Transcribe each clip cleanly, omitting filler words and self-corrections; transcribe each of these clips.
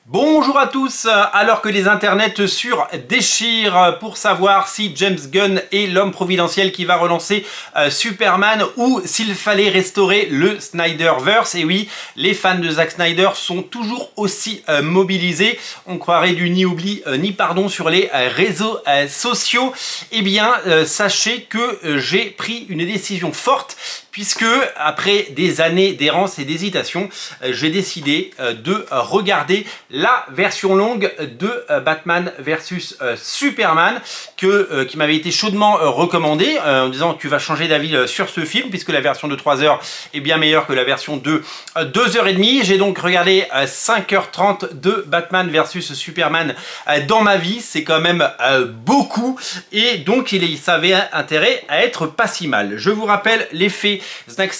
Bonjour à tous, alors que les internets déchirent pour savoir si James Gunn est l'homme providentiel qui va relancer Superman ou s'il fallait restaurer le Snyderverse. Et oui, les fans de Zack Snyder sont toujours aussi mobilisés, on croirait du ni oubli ni pardon sur les réseaux sociaux. Eh bien, sachez que j'ai pris une décision forte, puisque après des années d'errance et d'hésitation, j'ai décidé de regarder la version longue de Batman vs Superman qui m'avait été chaudement recommandée en disant tu vas changer d'avis sur ce film puisque la version de 3 heures est bien meilleure que la version de 2h30. J'ai donc regardé 5h30 de Batman vs Superman dans ma vie, c'est quand même beaucoup, et donc ça avait intérêt à être pas si mal. Je vous rappelle les faits. Zack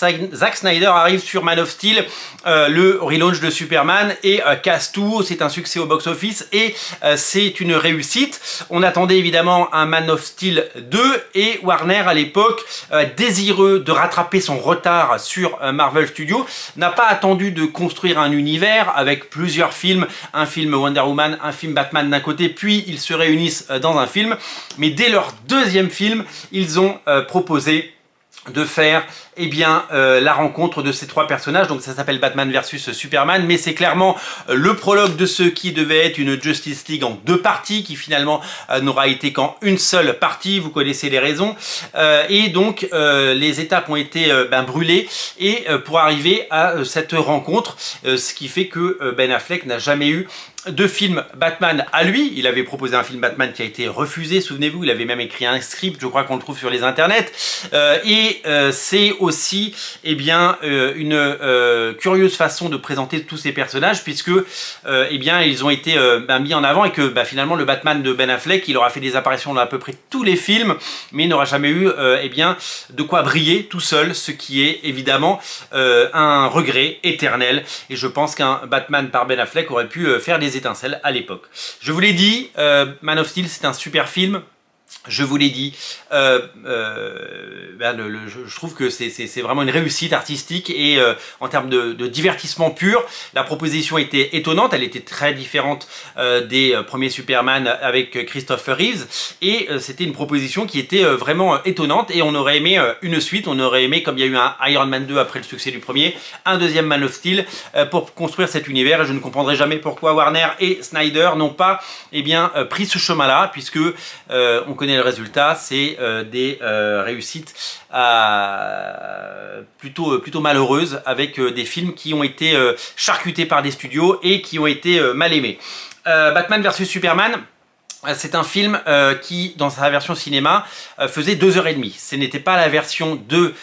Snyder arrive sur Man of Steel, le relaunch de Superman, et casse tout. C'est un succès au box-office et c'est une réussite. On attendait évidemment un Man of Steel 2 et Warner à l'époque, désireux de rattraper son retard sur Marvel Studios, n'a pas attendu de construire un univers avec plusieurs films, un film Wonder Woman, un film Batman d'un côté, puis ils se réunissent dans un film. Mais dès leur deuxième film, ils ont proposé de faire la rencontre de ces trois personnages. Donc ça s'appelle Batman versus Superman, mais c'est clairement le prologue de ce qui devait être une Justice League en deux parties, qui finalement n'aura été qu'en une seule partie. Vous connaissez les raisons, et donc les étapes ont été brûlées et pour arriver à cette rencontre, ce qui fait que Ben Affleck n'a jamais eu de film Batman à lui. Il avait proposé un film Batman qui a été refusé, souvenez-vous, il avait même écrit un script, je crois qu'on le trouve sur les internets, c'est aussi une curieuse façon de présenter tous ces personnages, puisque ils ont été mis en avant, et que finalement le Batman de Ben Affleck, il aura fait des apparitions dans à peu près tous les films, mais il n'aura jamais eu de quoi briller tout seul, ce qui est évidemment un regret éternel, et je pense qu'un Batman par Ben Affleck aurait pu faire des étincelles à l'époque. Je vous l'ai dit, Man of Steel c'est un super film. Je vous l'ai dit, je trouve que c'est vraiment une réussite artistique, et en termes de divertissement pur, la proposition était étonnante, elle était très différente des premiers Superman avec Christopher Reeves, et c'était une proposition qui était vraiment étonnante, et on aurait aimé une suite, on aurait aimé, comme il y a eu un Iron Man 2 après le succès du premier, un deuxième Man of Steel pour construire cet univers, et je ne comprendrai jamais pourquoi Warner et Snyder n'ont pas pris ce chemin-là, puisque on connaît le résultat, c'est des réussites plutôt malheureuses, avec des films qui ont été charcutés par des studios et qui ont été mal aimés. Batman vs Superman, c'est un film qui, dans sa version cinéma, faisait 2h30. Ce n'était pas la version de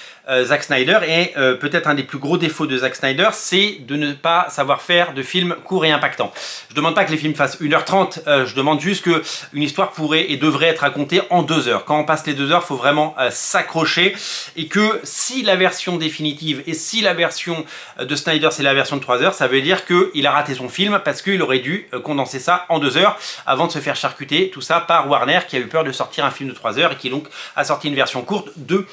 Zack Snyder, et peut-être un des plus gros défauts de Zack Snyder, c'est de ne pas savoir faire de films courts et impactants. Je ne demande pas que les films fassent 1h30, je demande juste qu'une histoire pourrait et devrait être racontée en 2 heures. Quand on passe les 2 heures, il faut vraiment s'accrocher, et que si la version définitive et si la version de Snyder c'est la version de 3 heures, ça veut dire qu'il a raté son film, parce qu'il aurait dû condenser ça en 2 heures avant de se faire charcuter tout ça par Warner, qui a eu peur de sortir un film de 3 heures et qui donc a sorti une version courte de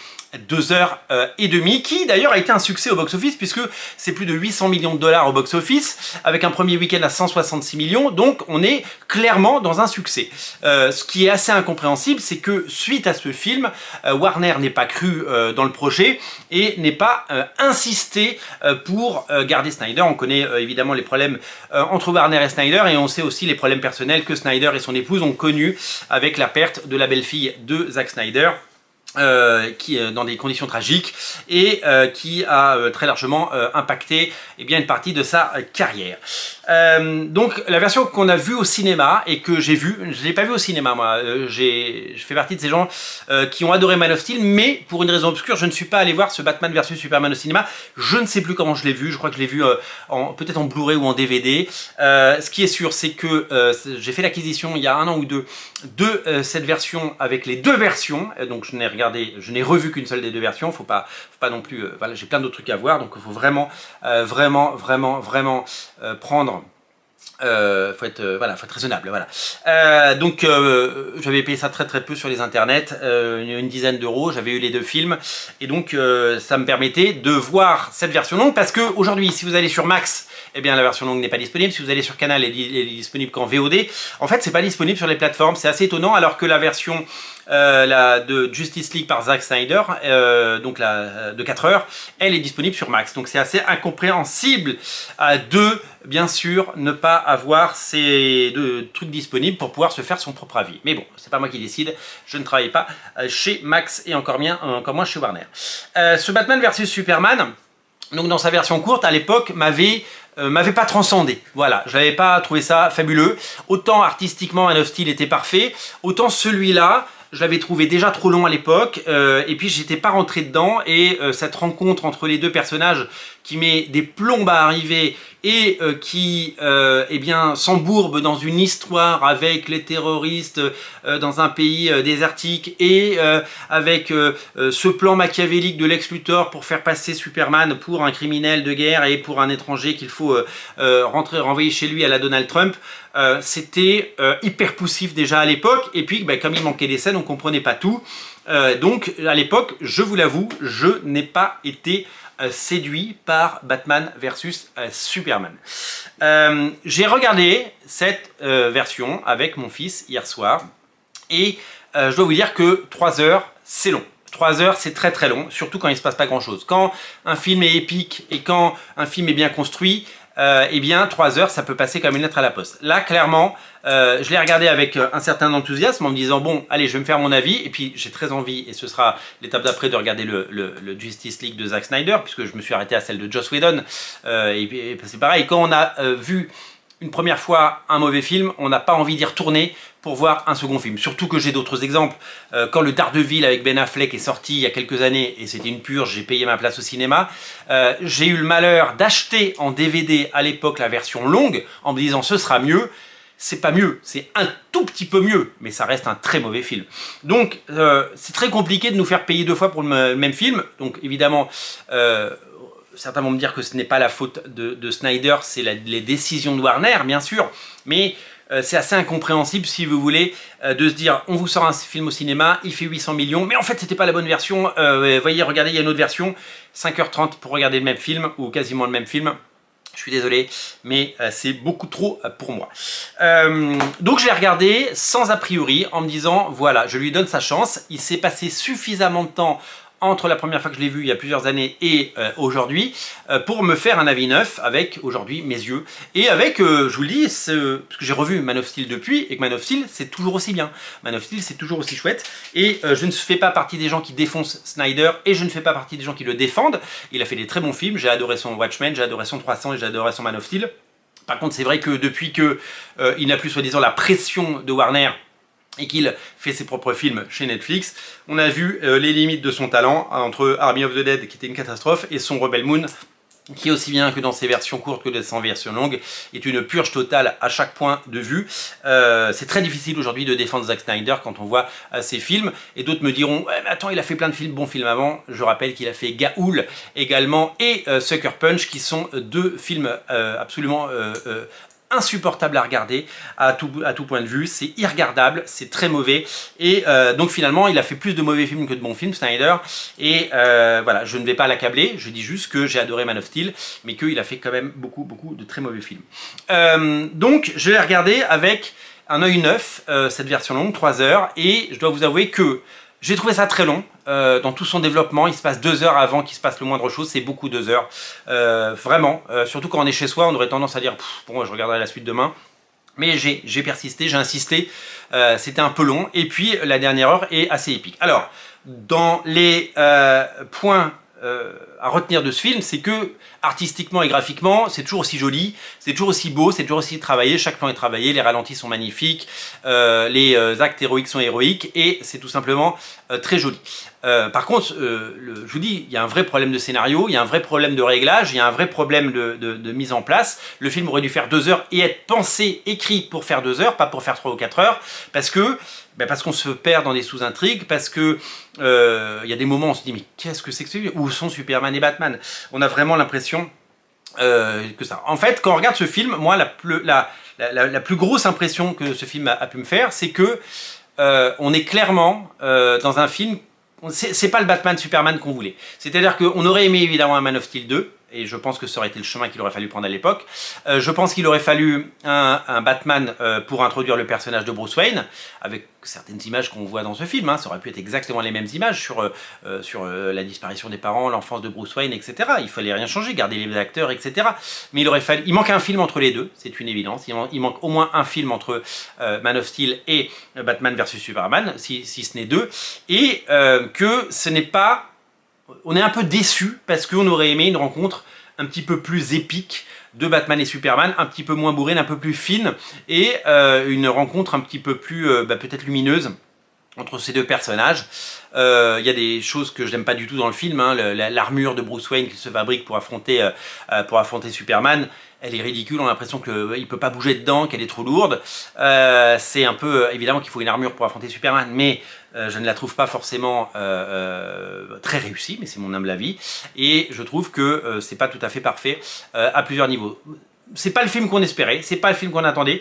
2h30, qui d'ailleurs a été un succès au box-office, puisque c'est plus de 800 millions de dollars au box-office, avec un premier week-end à 166 millions, donc on est clairement dans un succès. Ce qui est assez incompréhensible, c'est que suite à ce film, Warner n'ait pas cru dans le projet et n'ait pas insisté pour garder Snyder. On connaît évidemment les problèmes entre Warner et Snyder, et on sait aussi les problèmes personnels que Snyder et son épouse ont connus avec la perte de la belle-fille de Zack Snyder, qui dans des conditions tragiques, et qui a très largement impacté une partie de sa carrière. Donc la version qu'on a vue au cinéma, et que j'ai vue, je ne l'ai pas vue au cinéma moi, je fais partie de ces gens qui ont adoré Man of Steel, mais pour une raison obscure, je ne suis pas allé voir ce Batman vs Superman au cinéma. Je ne sais plus comment je l'ai vu, je crois que je l'ai vu peut-être en Blu-ray ou en DVD. Ce qui est sûr, c'est que j'ai fait l'acquisition il y a 1 an ou 2 de cette version, avec les 2 versions, donc je n'ai revu qu'une seule des 2 versions, faut pas non plus, voilà, j'ai plein d'autres trucs à voir, donc il faut vraiment prendre Voilà, faut être raisonnable, voilà. Donc j'avais payé ça très peu sur les internets, une dizaine d'euros, j'avais eu les 2 films, et donc ça me permettait de voir cette version longue, parce que aujourd'hui, si vous allez sur Max, eh bien la version longue n'est pas disponible. Si vous allez sur Canal, elle est disponible qu'en VOD. En fait, c'est pas disponible sur les plateformes, c'est assez étonnant, alors que la version de Justice League par Zack Snyder, donc de 4 heures, elle est disponible sur Max. Donc c'est assez incompréhensible de, bien sûr, ne pas avoir ces 2 trucs disponibles pour pouvoir se faire son propre avis. Mais bon, c'est pas moi qui décide, je ne travaille pas chez Max et encore moins chez Warner. Ce Batman vs Superman, donc dans sa version courte, à l'époque, m'avait pas transcendé. Voilà, je n'avais pas trouvé ça fabuleux. Autant artistiquement, Man of Steel était parfait, autant celui-là, je l'avais trouvé déjà trop long à l'époque, et puis j'étais pas rentré dedans, et cette rencontre entre les 2 personnages qui met des plombes à arriver et qui eh bien s'embourbe dans une histoire avec les terroristes dans un pays désertique, et avec ce plan machiavélique de Lex Luthor pour faire passer Superman pour un criminel de guerre et pour un étranger qu'il faut renvoyer chez lui à la Donald Trump. C'était hyper poussif déjà à l'époque, et puis comme il manquait des scènes, on comprenait pas tout. Donc à l'époque, je vous l'avoue, je n'ai pas été séduit par Batman versus Superman. J'ai regardé cette version avec mon fils hier soir, et je dois vous dire que 3 heures, c'est long. 3 heures, c'est très long, surtout quand il ne se passe pas grand chose. Quand un film est épique et quand un film est bien construit, eh bien 3 heures, ça peut passer comme une lettre à la poste. Là, clairement, je l'ai regardé avec un certain enthousiasme, en me disant bon, allez, je vais me faire mon avis, et puis j'ai très envie, et ce sera l'étape d'après, de regarder le Justice League de Zack Snyder, puisque je me suis arrêté à celle de Joss Whedon, et c'est pareil, quand on a vu une première fois un mauvais film, on n'a pas envie d'y retourner pour voir un second film. Surtout que j'ai d'autres exemples. Quand le Daredevil avec Ben Affleck est sorti il y a quelques années, et c'était une purge, j'ai payé ma place au cinéma, j'ai eu le malheur d'acheter en DVD à l'époque la version longue, en me disant ce sera mieux. C'est pas mieux, c'est un tout petit peu mieux, mais ça reste un très mauvais film. Donc c'est très compliqué de nous faire payer 2 fois pour le même film. Donc évidemment, certains vont me dire que ce n'est pas la faute de Snyder, c'est les décisions de Warner, bien sûr, mais c'est assez incompréhensible, si vous voulez, de se dire on vous sort un film au cinéma, il fait 800 millions, mais en fait c'était pas la bonne version, voyez, regardez, il y a une autre version, 5h30 pour regarder le même film, ou quasiment le même film. Je suis désolé, mais c'est beaucoup trop pour moi. Donc je l'ai regardé sans a priori, en me disant voilà, je lui donne sa chance. Il s'est passé suffisamment de temps entre la première fois que je l'ai vu il y a plusieurs années et aujourd'hui pour me faire un avis neuf avec aujourd'hui mes yeux, et avec, je vous le dis, parce que j'ai revu Man of Steel depuis, et que Man of Steel c'est toujours aussi bien, Man of Steel c'est toujours aussi chouette, et je ne fais pas partie des gens qui défoncent Snyder, et je ne fais pas partie des gens qui le défendent. Il a fait des très bons films, j'ai adoré son Watchmen, j'ai adoré son 300 et j'ai adoré son Man of Steel. Par contre c'est vrai que depuis que il n'a plus soi-disant la pression de Warner et qu'il fait ses propres films chez Netflix, on a vu les limites de son talent entre Army of the Dead, qui était une catastrophe, et son Rebel Moon, qui, aussi bien que dans ses versions courtes que dans ses versions longues, est une purge totale à chaque point de vue. C'est très difficile aujourd'hui de défendre Zack Snyder quand on voit ses films, et d'autres me diront ouais, mais attends, il a fait plein de bons films avant. Je rappelle qu'il a fait Gaoul également, et Sucker Punch, qui sont 2 films absolument insupportable à regarder à tout point de vue. C'est irregardable, c'est très mauvais, et donc finalement il a fait plus de mauvais films que de bons films, Snyder, et voilà, je ne vais pas l'accabler, je dis juste que j'ai adoré Man of Steel, mais qu'il a fait quand même beaucoup de très mauvais films. Donc je l'ai regardé avec un œil neuf, cette version longue, 3 heures, et je dois vous avouer que j'ai trouvé ça très long dans tout son développement. Il se passe 2 heures avant qu'il se passe le moindre chose, c'est beaucoup 2 heures. Vraiment, surtout quand on est chez soi, on aurait tendance à dire bon, je regarderai la suite demain. Mais j'ai persisté, j'ai insisté, c'était un peu long, et puis la dernière heure est assez épique. Alors, dans les points à retenir de ce film, c'est que artistiquement et graphiquement, c'est toujours aussi joli, c'est toujours aussi beau, c'est toujours aussi travaillé, chaque plan est travaillé, les ralentis sont magnifiques, les actes héroïques sont héroïques, et c'est tout simplement très joli. Par contre, je vous dis, il y a un vrai problème de scénario, il y a un vrai problème de réglage, il y a un vrai problème de mise en place. Le film aurait dû faire 2 heures et être pensé, écrit pour faire 2 heures, pas pour faire 3 ou 4 heures, parce qu'on se perd dans des sous-intrigues, parce que y a des moments où on se dit mais qu'est-ce que c'est que celui-là ? Où sont Superman et Batman ? On a vraiment l'impression que ça. En fait, quand on regarde ce film, moi, la plus grosse impression que ce film a pu me faire, c'est que on est clairement dans un film, c'est pas le Batman Superman qu'on voulait. C'est-à-dire qu'on aurait aimé évidemment un Man of Steel 2, et je pense que ça aurait été le chemin qu'il aurait fallu prendre à l'époque. Je pense qu'il aurait fallu un Batman pour introduire le personnage de Bruce Wayne, avec certaines images qu'on voit dans ce film. Hein. Ça aurait pu être exactement les mêmes images sur la disparition des parents, l'enfance de Bruce Wayne, etc. Il fallait rien changer, garder les acteurs, etc. Mais il manque un film entre les deux, c'est une évidence. Il manque au moins un film entre Man of Steel et Batman vs Superman, si ce n'est deux. Et que ce n'est pas... On est un peu déçu parce qu'on aurait aimé une rencontre un petit peu plus épique de Batman et Superman, un petit peu moins bourrine, un peu plus fine, et une rencontre un petit peu plus peut-être lumineuse entre ces deux personnages. Il y a des choses que je n'aime pas du tout dans le film, hein, l'armure de Bruce Wayne qu'il se fabrique pour affronter Superman. Elle est ridicule, on a l'impression qu'il ne peut pas bouger dedans, qu'elle est trop lourde. C'est un peu, évidemment qu'il faut une armure pour affronter Superman, mais je ne la trouve pas forcément très réussie, mais c'est mon humble avis. Et je trouve que c'est pas tout à fait parfait à plusieurs niveaux. C'est pas le film qu'on espérait, c'est pas le film qu'on attendait.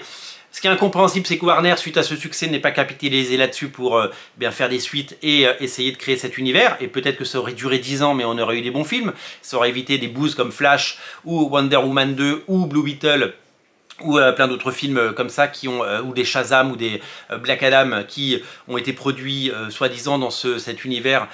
Ce qui est incompréhensible, c'est que Warner, suite à ce succès, n'est pas capitalisé là-dessus pour bien faire des suites et essayer de créer cet univers. Et peut-être que ça aurait duré 10 ans, mais on aurait eu des bons films. Ça aurait évité des boosts comme Flash ou Wonder Woman 2 ou Blue Beetle ou plein d'autres films comme ça qui ont ou des Shazam ou des Black Adam qui ont été produits soi-disant dans cet univers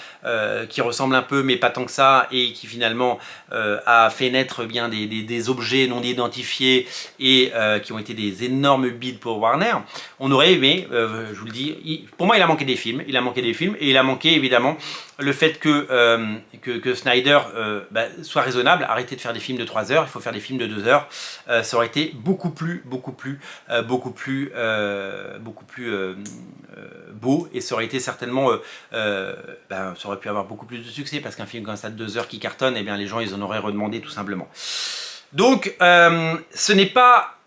qui ressemble un peu mais pas tant que ça et qui finalement a fait naître bien des objets non identifiés et qui ont été des énormes bides pour Warner. On aurait aimé, je vous le dis, pour moi il a manqué des films, et il a manqué évidemment le fait que Snyder soit raisonnable, arrêtez de faire des films de 3 heures, il faut faire des films de 2 heures, ça aurait été beaucoup plus beau et ça aurait été certainement, ça aurait pu avoir beaucoup plus de succès parce qu'un film comme ça de 2 heures qui cartonne, eh bien les gens ils en auraient redemandé tout simplement. Donc ce n'est pas...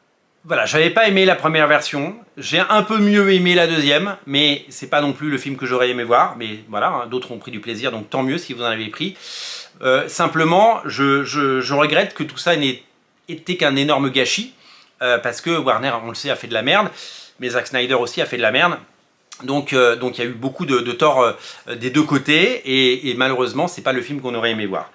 Voilà, j'avais pas aimé la première version, j'ai un peu mieux aimé la deuxième, mais c'est pas non plus le film que j'aurais aimé voir, mais voilà, hein, d'autres ont pris du plaisir, donc tant mieux si vous en avez pris. Simplement, je regrette que tout ça n'ait été qu'un énorme gâchis, parce que Warner, on le sait, a fait de la merde, mais Zack Snyder aussi a fait de la merde. Donc il y a eu beaucoup de torts des deux côtés et malheureusement c'est pas le film qu'on aurait aimé voir.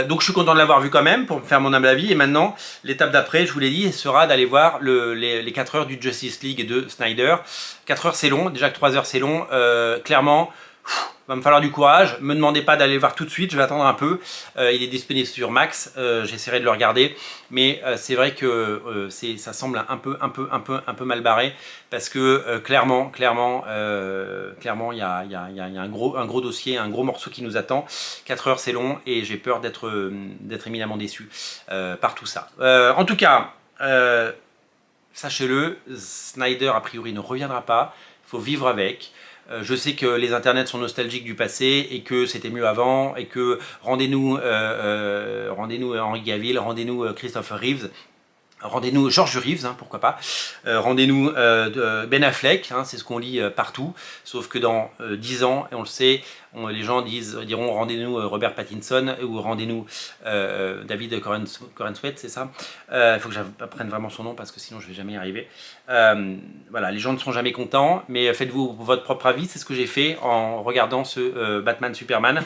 Donc je suis content de l'avoir vu quand même pour me faire mon humble avis et maintenant l'étape d'après, je vous l'ai dit, sera d'aller voir les 4 heures du Justice League de Snyder. 4 heures c'est long, déjà que 3 heures c'est long, clairement va me falloir du courage, me demandez pas d'aller le voir tout de suite, je vais attendre un peu, il est disponible sur Max, j'essaierai de le regarder, mais c'est vrai que ça semble un peu mal barré, parce que clairement il y a un gros dossier, un gros morceau qui nous attend. 4 heures c'est long, et j'ai peur d'être éminemment déçu par tout ça. En tout cas, sachez-le, Snyder a priori ne reviendra pas, il faut vivre avec. Je sais que les internets sont nostalgiques du passé et que c'était mieux avant et que rendez-nous Henry Cavill, rendez-nous Christopher Reeves, rendez-nous George Reeves, hein, pourquoi pas, rendez-nous Ben Affleck, hein, c'est ce qu'on lit partout, sauf que dans 10 ans, et on le sait, les gens diront rendez-nous Robert Pattinson ou rendez-nous David Corenswet, c'est ça. Il faut que j'apprenne vraiment son nom parce que sinon je ne vais jamais y arriver. Voilà, les gens ne seront jamais contents, mais faites-vous votre propre avis, c'est ce que j'ai fait en regardant ce Batman Superman.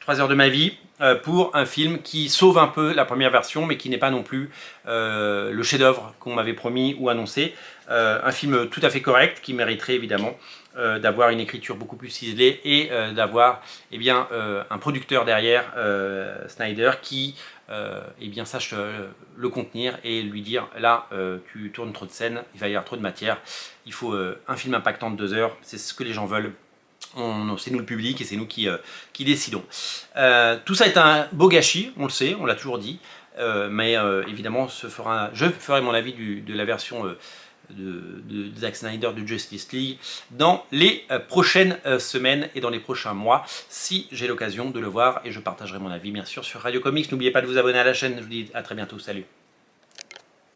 3 heures de ma vie pour un film qui sauve un peu la première version, mais qui n'est pas non plus le chef-d'œuvre qu'on m'avait promis ou annoncé. Un film tout à fait correct qui mériterait évidemment d'avoir une écriture beaucoup plus ciselée et d'avoir un producteur derrière, Snyder, qui sache le contenir et lui dire là tu tournes trop de scènes, il va y avoir trop de matière, il faut un film impactant de 2 heures, c'est ce que les gens veulent. C'est nous le public et c'est nous qui décidons. Tout ça est un beau gâchis, on le sait, on l'a toujours dit, mais évidemment je ferai mon avis de la version de Zack Snyder de Justice League dans les prochaines semaines et dans les prochains mois si j'ai l'occasion de le voir, et je partagerai mon avis bien sûr sur Radio Comics. N'oubliez pas de vous abonner à la chaîne, je vous dis à très bientôt, salut.